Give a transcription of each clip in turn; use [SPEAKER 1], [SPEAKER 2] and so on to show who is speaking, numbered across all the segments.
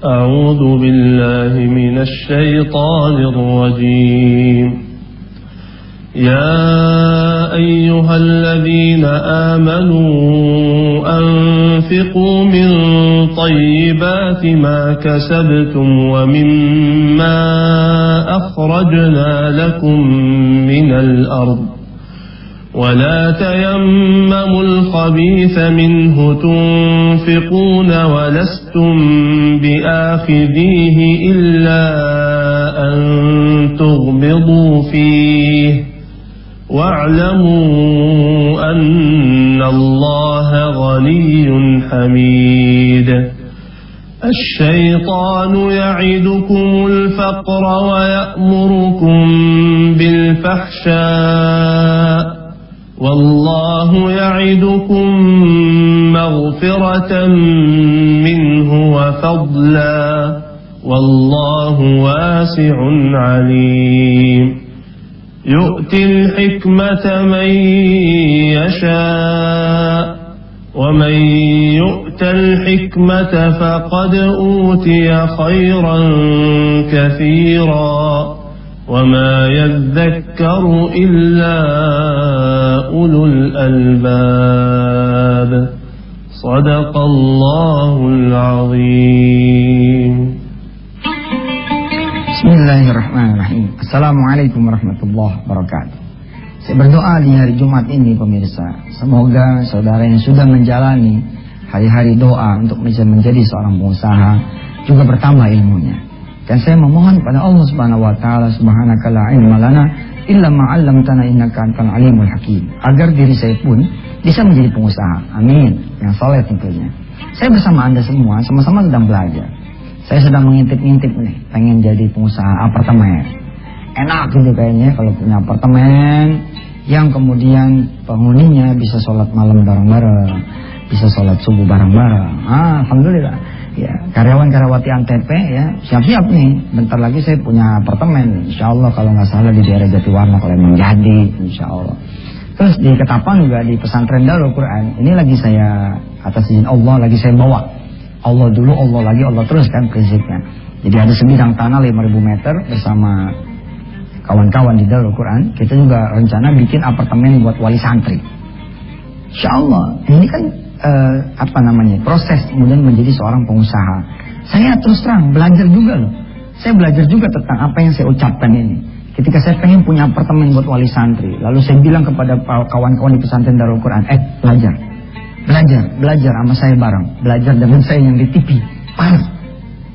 [SPEAKER 1] أعوذ بالله من الشيطان الرجيم يا أيها الذين آمنوا أنفقوا من طيبات ما كسبتم ومما أخرجنا لكم من الأرض ولا تيمموا الخبيث منه تنفقون ولستم بآخذيه إلا أن تغمضوا فيه واعلموا أن الله غني حميد الشيطان يعدكم الفقر ويأمركم بالفحشاء والله يعدكم مغفرة منه وفضلا والله واسع عليم يؤتي الحكمة من يشاء ومن يؤت الحكمة فقد أوتي خيرا كثيرا وما يذكر إلا أولو الألباب صدق الله العظيم.
[SPEAKER 2] Bismillahirrahmanirrahim. Assalamualaikum warahmatullahi wabarakatuh. Saya berdoa di hari Jumat ini pemirsa, semoga saudara yang sudah menjalani hari-hari doa untuk bisa menjadi seorang pengusaha juga bertambah ilmunya. Dan saya memohon pada Allah Subhanahu wa taala, subhanaka la ilma lana illa ma 'allamtana innaka antal alimul hakim, agar diri saya pun bisa menjadi pengusaha. Amin. Yang saleh tentunya. Saya bersama Anda semua sama-sama sedang belajar. Saya sedang mengintip-ngintip nih, pengen jadi pengusaha apartemen. Enak gitu kayaknya kalau punya apartemen yang kemudian penghuninya bisa sholat malam bareng-bareng, bisa sholat subuh bareng-bareng. Alhamdulillah. Ya, karyawan-karyawati Antep ya, siap-siap nih. Bentar lagi saya punya apartemen, insya Allah kalau nggak salah di daerah Jatiwarna kalau emang jadi, insya Allah. Terus di Ketapang juga di pesantren Darul Quran. Ini lagi saya atas izin Allah lagi saya bawa. Allah dulu, Allah lagi, Allah terus kan prinsipnya. Jadi ada sebidang tanah 5.000 meter bersama kawan-kawan di Darul Quran. Kita juga rencana bikin apartemen buat wali santri. Insya Allah. Ini kan proses kemudian menjadi seorang pengusaha. Saya terus terang belajar juga loh. Saya belajar juga tentang apa yang saya ucapkan ini. Ketika saya pengen punya apartemen buat wali santri, lalu saya bilang kepada kawan-kawan di pesantren Darul Quran, belajar sama saya bareng, belajar dengan saya yang di TV.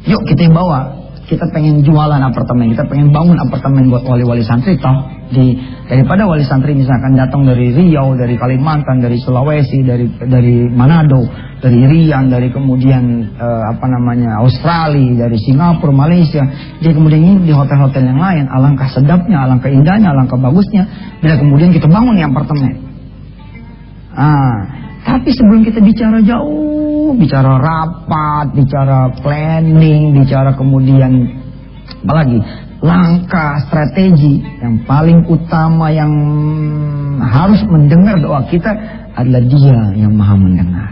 [SPEAKER 2] Yuk kita bawa. Kita pengen jualan apartemen, kita pengen bangun apartemen buat wali-wali santri toh. Daripada wali santri misalkan datang dari Riau, dari Kalimantan, dari Sulawesi, dari Manado, dari Rian, dari kemudian Australia, dari Singapura, Malaysia, dia kemudian nginep di hotel-hotel yang lain. Alangkah sedapnya, alangkah indahnya, alangkah bagusnya bila kemudian kita bangun di apartemen. Tapi sebelum kita bicara jauh, bicara rapat, bicara planning, bicara kemudian apalagi langkah strategi, yang paling utama yang harus mendengar doa kita adalah Dia yang Maha mendengar.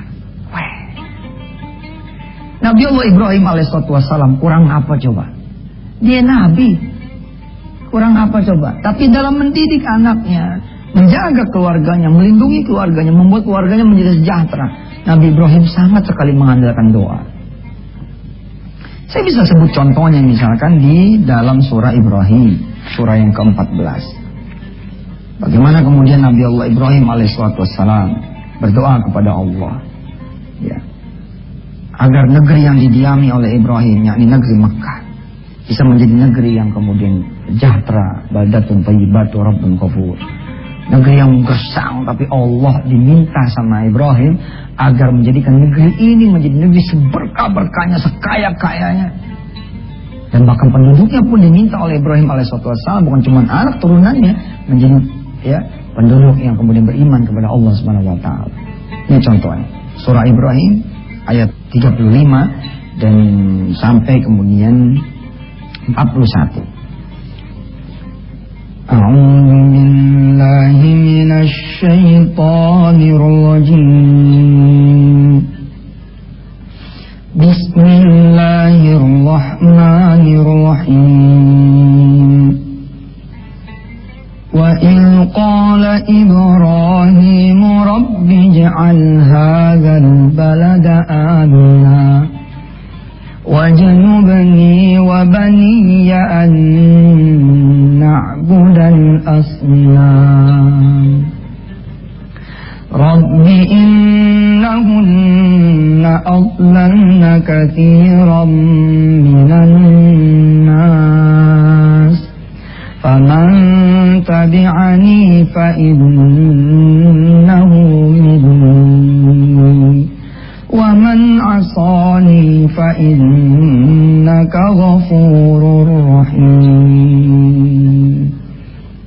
[SPEAKER 2] Nabi Allah Ibrahim alaihissalam kurang apa coba? Dia nabi. Kurang apa coba? Tapi dalam mendidik anaknya, menjaga keluarganya, melindungi keluarganya, membuat keluarganya menjadi sejahtera, Nabi Ibrahim sangat sekali mengandalkan doa. Saya bisa sebut contohnya misalkan di dalam surah Ibrahim, surah yang ke-14. Bagaimana kemudian Nabi Allah Ibrahim alaihissalam berdoa kepada Allah, ya, agar negeri yang didiami oleh Ibrahim, yakni negeri Mekah, bisa menjadi negeri yang kemudian sejahtera, baldatun thayyibatu rabbun ghafur. Negeri yang gersang, tapi Allah diminta sama Ibrahim agar menjadikan negeri ini menjadi negeri seberkah-berkahnya, sekaya-kayanya. Dan bahkan penduduknya pun diminta oleh Ibrahim alaihissalam, bukan cuma anak turunannya, menjadi penduduk yang kemudian beriman kepada Allah Subhanahu wa taala. Ini contohnya. Surah Ibrahim ayat 35 dan sampai kemudian 41. A'udzu billahi minasy syaithanir rajim. Bismillahirrahmanirrahim. الرحيم وإذ قال إبراهيم رب اجعل هذا البلد آمنا واجنبني وبني أن نعبد الأصنام رب إنهن أضللن كثيرا من الناس فمن تبعني فإنه مني ومن عصاني فإنك غفور رحيم.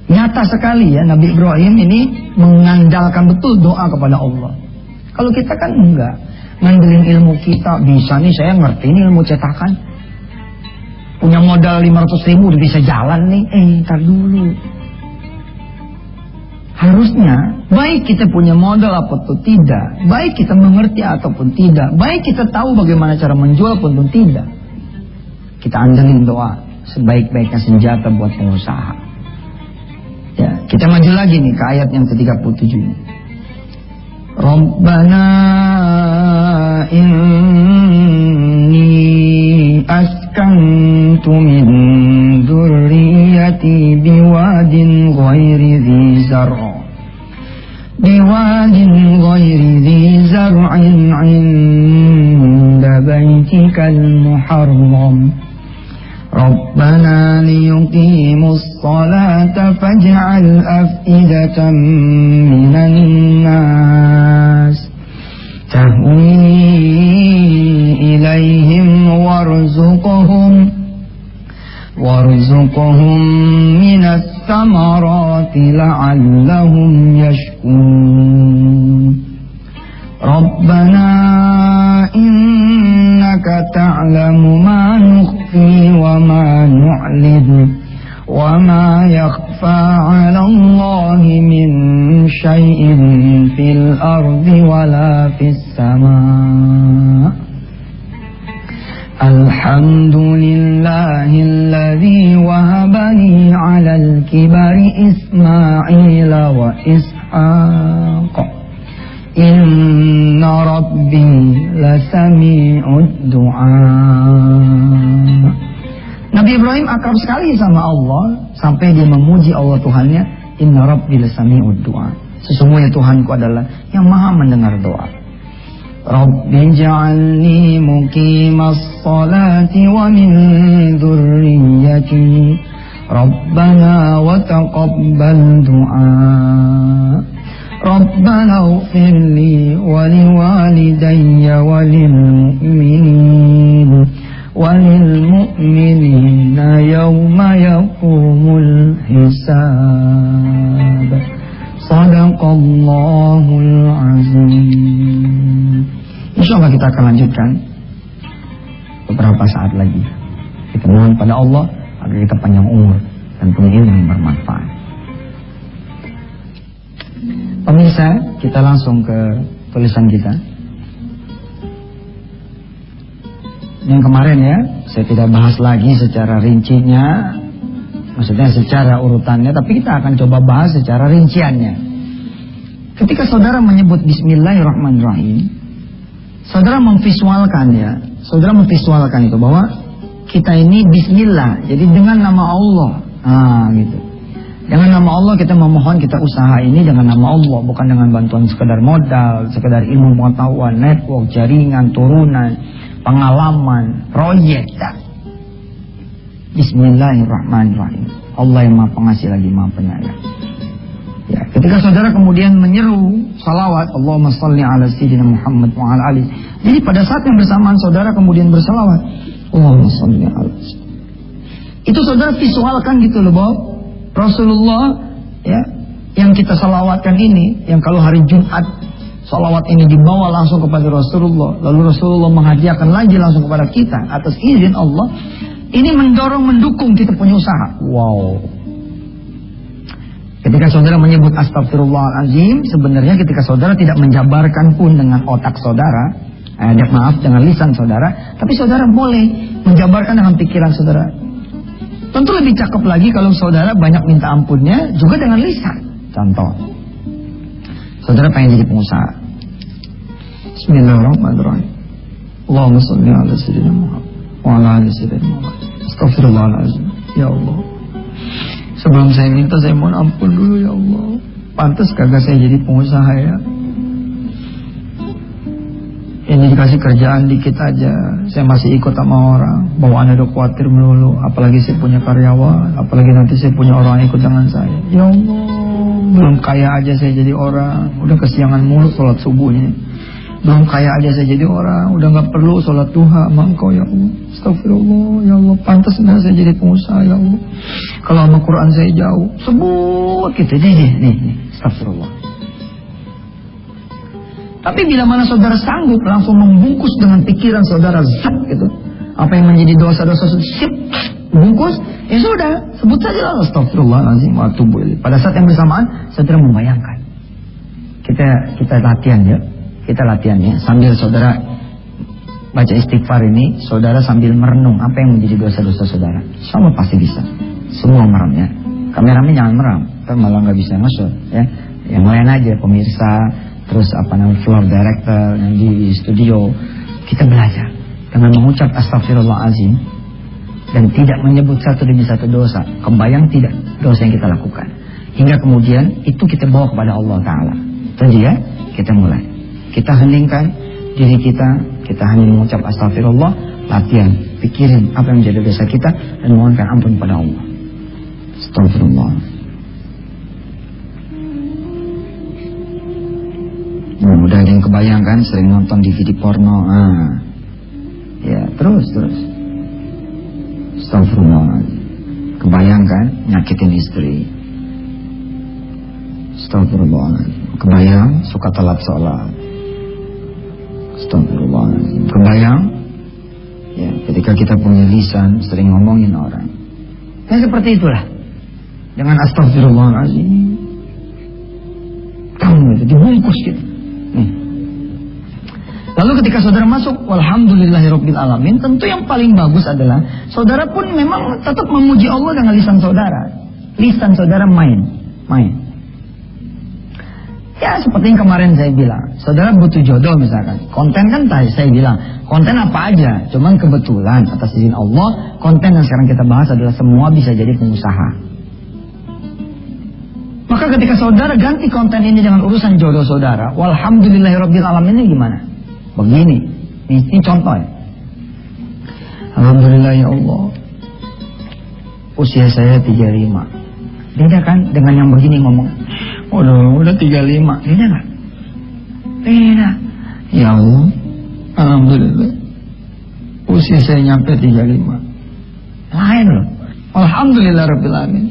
[SPEAKER 2] Nyata sekali ya, Nabi Ibrahim ini mengandalkan betul doa kepada Allah. Kalau kita kan enggak, ngandelin ilmu kita, bisa nih saya ngerti ini ilmu cetakan, punya modal 500.000 udah bisa jalan nih. Ntar dulu. Harusnya baik kita punya modal ataupun tidak, baik kita mengerti ataupun tidak, baik kita tahu bagaimana cara menjual ataupun tidak, kita andelin doa sebaik-baiknya senjata buat pengusaha. Ya, kita maju lagi nih ke ayat yang ke-37 ini. Rabbana inni askantu min dzurriyyati biwadin ghairi dzi zar'in zar'in 'inda baitikal muharram Rabbana liyuqimus salata faj'al af'idatan minan nas tahwi ilaihim warzuqhum minas samarati la'allahum yashkurun Rabbana innaka ta'lamu ma nukhfi wa ma nu'lid wa ma yakhfa 'ala Allahi min syai'in fil ardi wala fis sama' Alhamdulillahilladzi wahabani 'alal kibari Ismaila wa Ishaq Inna Rabbi lasami'ud du'a. Nabi Ibrahim akrab sekali sama Allah sampai dia memuji Allah Tuhannya. Inna Rabbi lasami'ud du'a. Sesungguhnya Tuhanku adalah yang maha mendengar doa. Rabbi ja'alni muqimas salati wa min dzurriyyati Rabbana wa taqabbal du'a. Rabbana ighfir li wa liwalidayya wa lilmu'minina yawma yaqumul hisab. Sadaqallahul azim. Insyaallah kita akan lanjutkan beberapa saat lagi. Kita mohon pada Allah agar kita panjang umur dan punya ilmu yang bermanfaat. Pemirsa, kita langsung ke tulisan kita. Yang kemarin ya, saya tidak bahas lagi secara rincinya, maksudnya secara urutannya, tapi kita akan coba bahas secara rinciannya. Ketika saudara menyebut Bismillahirrahmanirrahim, saudara memvisualkan ya, saudara memvisualkan itu bahwa kita ini Bismillah, jadi dengan nama Allah, gitu. Dengan nama Allah kita memohon, kita usaha ini dengan nama Allah, bukan dengan bantuan sekedar modal, sekedar ilmu pengetahuan, network, jaringan, turunan, pengalaman, proyek. Bismillahirrahmanirrahim. Allah yang maha pengasih lagi maha penyayang. Ya, ketika saudara kemudian menyeru salawat, Allahumma salli ala sayyidina Muhammad wa ala alihi. Jadi pada saat yang bersamaan saudara kemudian bersalawat, Allahumma salli ala sayyidina. Itu saudara visualkan gitu loh bahwa Rasulullah ya, yang kita salawatkan ini, yang kalau hari Jumat salawat ini dibawa langsung kepada Rasulullah, lalu Rasulullah menghadiahkan lagi langsung kepada kita atas izin Allah, ini mendorong, mendukung kita punya usaha. Wow. Ketika saudara menyebut astagfirullahaladzim, sebenarnya ketika saudara tidak menjabarkan pun dengan otak saudara, maaf dengan lisan saudara, tapi saudara boleh menjabarkan dengan pikiran saudara. Tentu lebih cakep lagi kalau saudara banyak minta ampunnya juga dengan lisan. Contoh, saudara pengen jadi pengusaha. Bismillahirrahmanirrahim. Allahumma shalli ala sayyidina Muhammad wa ala ali sayyidina Muhammad. Astaghfirullahaladzim. Ya Allah, sebelum saya minta, saya mohon ampun dulu ya Allah. Pantas kagak saya jadi pengusaha ya. Ini dikasih kerjaan dikit aja, saya masih ikut sama orang. Bawaannya udah khawatir melulu. Apalagi saya punya karyawan, apalagi nanti saya punya orang ikut dengan saya. Ya Allah, belum kaya aja saya jadi orang, udah kesiangan mulu sholat subuhnya. Belum kaya aja saya jadi orang, udah gak perlu sholat duha sama Engkau ya Allah. Astagfirullah, ya Allah, pantas gak saya jadi pengusaha ya Allah. Kalau sama Quran saya jauh, sebut gitu. Nih, astagfirullah. Tapi bila mana saudara sanggup langsung membungkus dengan pikiran saudara zat gitu, apa yang menjadi dosa-dosa sip bungkus, ya sudah, sebut saja lah astagfirullahaladzim wa atubu ilaih. Pada saat yang bersamaan saudara membayangkan. Kita latihan ya. Kita latihan ya, sambil saudara baca istighfar ini, saudara sambil merenung apa yang menjadi dosa-dosa saudara. Sama pasti bisa. Semua merem ya. Kameramen jangan merem, kita malah nggak bisa masuk ya. Yang lain aja, pemirsa, terus floor director yang di studio, kita belajar dengan mengucap astagfirullahaladzim dan tidak menyebut satu demi satu dosa. Kebayang tidak dosa yang kita lakukan, hingga kemudian itu kita bawa kepada Allah Ta'ala. Jadi ya, kita mulai. Kita heningkan diri kita hanya mengucap astagfirullah, latihan, pikirin apa yang menjadi dosa kita dan mohonkan ampun pada Allah. Astagfirullah. Udah ada yang kebayangkan sering nonton DVD porno. Ya, terus. Astagfirullah. Kebayangkan nyakitin istri. Astagfirullah. Kebayang suka telat sholat. Astagfirullahaladzim. Kebayang ya, ketika kita punya lisan sering ngomongin orang. Ya seperti itulah. Dengan astagfirullahaladzim, kamu itu dibungkus gitu. Nih. Lalu ketika saudara masuk walhamdulillahirabbil alamin, tentu yang paling bagus adalah saudara pun memang tetap memuji Allah dengan lisan saudara. Lisan saudara main. Ya seperti yang kemarin saya bilang, saudara butuh jodoh misalkan. Konten kan saya bilang, konten apa aja. Cuman kebetulan atas izin Allah, konten yang sekarang kita bahas adalah semua bisa jadi pengusaha. Maka ketika saudara ganti konten ini dengan urusan jodoh saudara, walhamdulillahirabbil alamin ini gimana? Begini, ini contoh ya. Alhamdulillah ya Allah, usia saya 35. Beda kan dengan yang begini ngomong, udah 35, beda gak? Beda. Ya Allah, alhamdulillah, usia saya nyampe 35. Lain loh. Alhamdulillah rabbil alamin.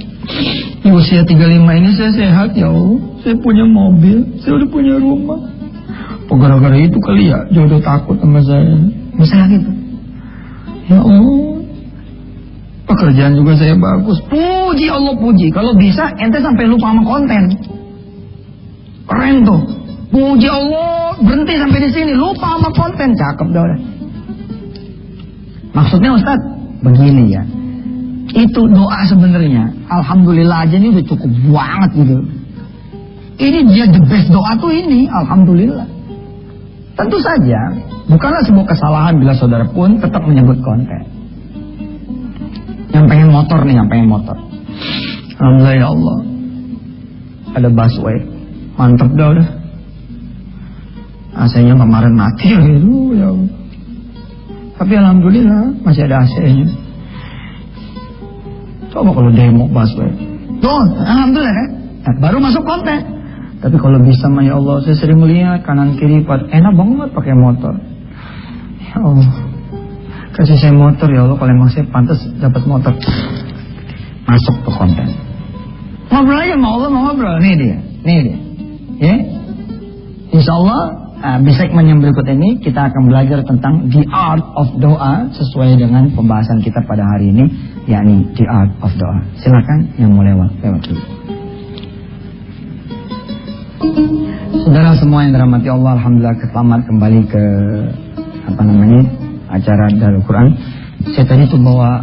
[SPEAKER 2] Di usia 35 ini saya sehat ya Allah. Saya punya mobil, saya udah punya rumah. Gara-gara itu kali ya jodoh takut sama saya. Misalnya gitu. Ya Allah, pekerjaan juga saya bagus. Puji Allah, puji. Kalau bisa ente sampai lupa sama konten. Keren tuh. Puji Allah, berhenti sampai di sini, lupa sama konten. Cakep dah udah. Maksudnya Ustaz, begini ya. Itu doa sebenarnya. Alhamdulillah aja ini udah cukup banget gitu. Ini dia the best doa tuh ini, alhamdulillah. Tentu saja, bukanlah sebuah kesalahan bila saudara pun tetap menyebut konten. Yang pengen motor nih, yang pengen motor. Alhamdulillah ya Allah, ada busway, mantep dah udah. AC-nya kemarin mati ya Allah. Tapi alhamdulillah masih ada AC-nya. Coba kalau demo busway, tuh alhamdulillah kan, nah, baru masuk konten. Tapi kalau bisa mah ya Allah, saya sering melihat kanan kiri enak banget pakai motor. Ya Allah, kasih saya motor ya Allah, kalau emang saya pantas dapat motor. Masuk ke konten. Ngobrol aja sama Allah, mau ngobrol. Nih dia. Ya. Insya Allah di segmen yang berikut ini kita akan belajar tentang the art of doa sesuai dengan pembahasan kita pada hari ini, yakni the art of doa. Silakan yang mau lewat dulu. Saudara semua yang dirahmati Allah, alhamdulillah selamat kembali ke acara Darul Quran. Saya tadi tuh bawa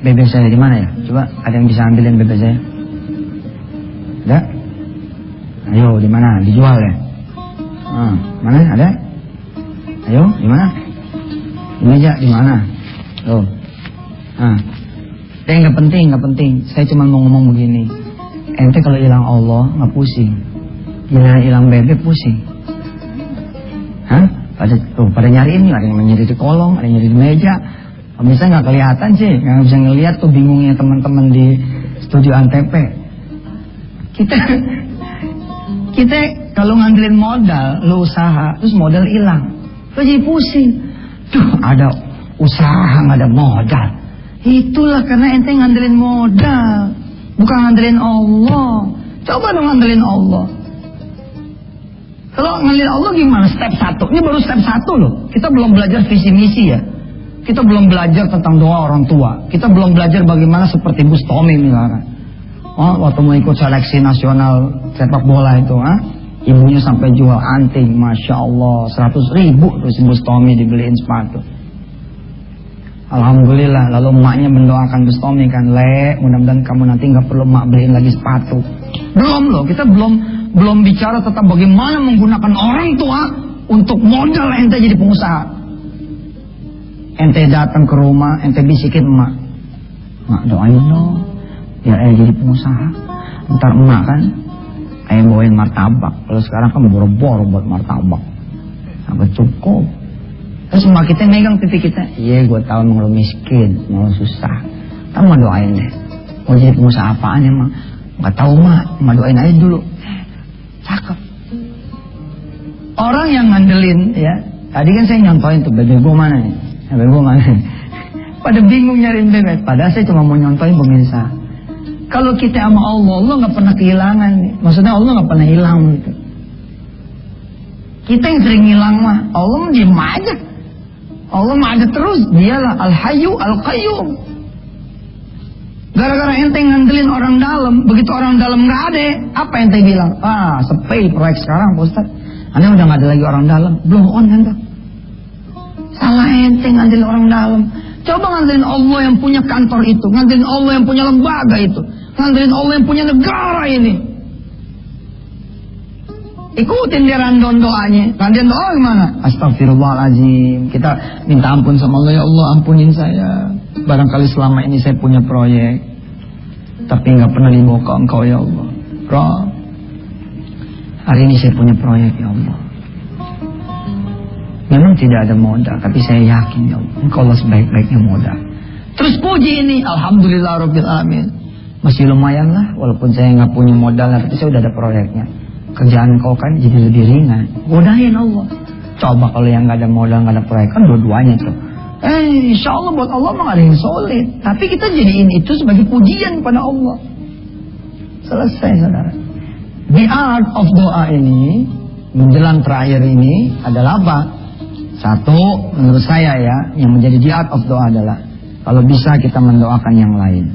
[SPEAKER 2] bebek saya di mana ya? Coba ada yang bisa ambilin bebek saya? Ada? Ayo, di mana? Dijual ya? Mana? Ada? Ayo, di mana? Di meja, di mana? Tuh. Nggak penting. Saya cuma mau ngomong begini. Ente kalau hilang Allah nggak pusing. Hilang bebek pusing. Pada nyariin nih, ada yang nyari di kolong, ada yang nyari di meja. Bisa nggak kelihatan sih, nggak bisa ngelihat tuh bingungnya teman-teman di studio Antep. Kita kalau ngandelin modal, lo usaha, terus modal hilang, lo jadi pusing. Tuh ada usaha nggak ada modal. Itulah karena ente ngandelin modal, bukan ngandelin Allah. Coba dong ngandelin Allah. Kalau ngandelin Allah gimana? Step 1, ini baru step 1 loh. Kita belum belajar visi misi ya. Kita belum belajar tentang doa orang tua. Kita belum belajar bagaimana seperti Bustami misalkan. Waktu mau ikut seleksi nasional sepak bola itu, ibunya sampai jual anting, masya Allah, 100.000 terus Bustami dibeliin sepatu. Alhamdulillah, lalu emaknya mendoakan Bustami kan, mudah-mudahan kamu nanti nggak perlu emak beliin lagi sepatu. Belum loh, kita belum bicara tentang bagaimana menggunakan orang tua untuk modal ente jadi pengusaha. Ente datang ke rumah, ente bisikin emak, doain dong, biar jadi pengusaha. Ntar emak kan, bawain martabak. Kalau sekarang kan boro-boro buat martabak, sampai cukup. Terus emak kita megang pipi kita, iya gue tahu emang lo miskin, mau susah. Kamu mau doain deh, mau jadi pengusaha apaan emang? Gak tahu emak doain aja dulu. Cakep. Orang yang ngandelin ya, tadi kan saya nyontohin tuh bebek gue mana nih? Bebek gue mana? Pada bingung nyariin bebek. Padahal saya cuma mau nyontohin pemirsa. Kalau kita sama Allah nggak pernah kehilangan. Maksudnya Allah nggak pernah hilang gitu. Kita yang sering hilang mah, Allah diem aja. Allah mah ada terus. Dialah Al-Hayyu Al-Qayyum. Gara-gara ente ngandelin orang dalam, begitu orang dalam nggak ada, apa ente bilang? Sepi proyek sekarang, Pak Ustaz. Anda udah nggak ada lagi orang dalam, belum on ente. Salah ente ngandelin orang dalam. Coba ngandelin Allah yang punya kantor itu, ngandelin Allah yang punya lembaga itu, ngandelin Allah yang punya negara ini. Ikutin dia random doanya. Random doa gimana? Astagfirullahaladzim. Kita minta ampun sama Allah, ya Allah ampunin saya. Barangkali selama ini saya punya proyek, tapi nggak pernah dibawa ke Engkau ya Allah. Rob, hari ini saya punya proyek ya Allah. Memang tidak ada modal, tapi saya yakin ya Allah, Engkau Allah sebaik-baiknya modal. Terus puji ini, Alhamdulillah Rabbil Alamin. Masih lumayan lah, walaupun saya nggak punya modal, tapi saya udah ada proyeknya. Kerjaan Engkau kan jadi lebih ringan. Godain Allah. Coba kalau yang nggak ada modal, nggak ada proyek, kan dua-duanya tuh. Insya Allah buat Allah mah ada yang solid. Tapi kita jadiin itu sebagai pujian kepada Allah. Selesai saudara. The art of doa ini, menjelang terakhir ini adalah apa? Satu, menurut saya ya, yang menjadi the art of doa adalah kalau bisa kita mendoakan yang lain.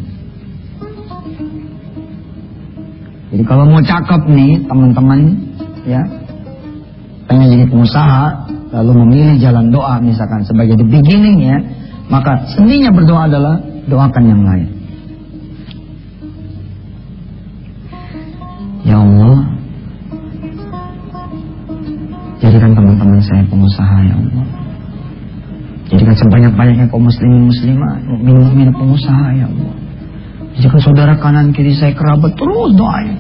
[SPEAKER 2] Jadi kalau mau cakep nih teman-teman ya, pengen jadi pengusaha, lalu memilih jalan doa misalkan sebagai the beginning ya, maka seninya berdoa adalah doakan yang lain. Ya Allah, jadikan teman-teman saya pengusaha ya Allah. Jadikan sebanyak-banyaknya kaum muslimin muslimah, mukmin pengusaha ya Allah. Jadikan saudara kanan kiri saya kerabat, terus doain.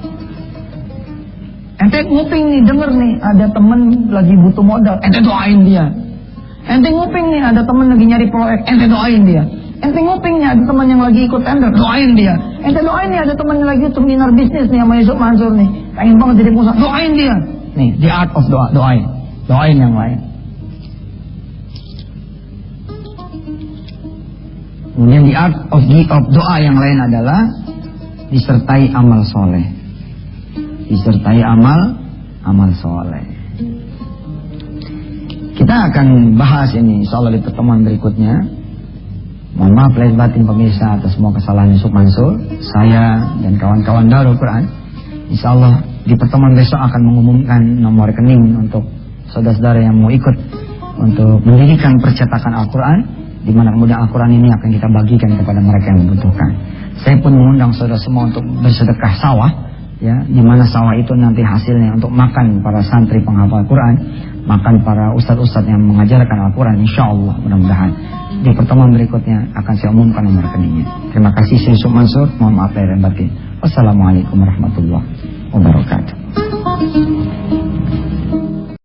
[SPEAKER 2] Ente nguping nih, denger nih, ada temen lagi butuh modal, ente doain dia. Ente nguping nih, ada temen lagi nyari proyek, ente doain dia. Ente nguping nih, ada temen yang lagi ikut tender, doain dia. Ente doain nih, ada temen yang lagi seminar bisnis nih sama Yusuf Mansur nih, pengen banget jadi pengusaha, doain dia. Nih, the art of doa, doain. Doain yang lain. Kemudian the art of doa yang lain adalah disertai amal soleh. Disertai amal soleh. Kita akan bahas ini insyaallah di pertemuan berikutnya. Mohon maaf lahir batin pemirsa atas semua kesalahan Yusuf Mansur, saya dan kawan-kawan Darul Quran. Insyaallah di pertemuan besok akan mengumumkan nomor rekening untuk saudara-saudara yang mau ikut untuk mendirikan percetakan Al-Quran di mana kemudian Al-Quran ini akan kita bagikan kepada mereka yang membutuhkan. Saya pun mengundang saudara semua untuk bersedekah sawah, ya, di mana sawah itu nanti hasilnya untuk makan para santri penghafal Quran, makan para ustadz-ustadz yang mengajarkan Al-Quran, insya Allah mudah-mudahan. Di pertemuan berikutnya akan saya umumkan nomor rekeningnya. Terima kasih Syekh Yusuf Mansur, mohon maaf lahir dan batin. Wassalamualaikum warahmatullahi wabarakatuh.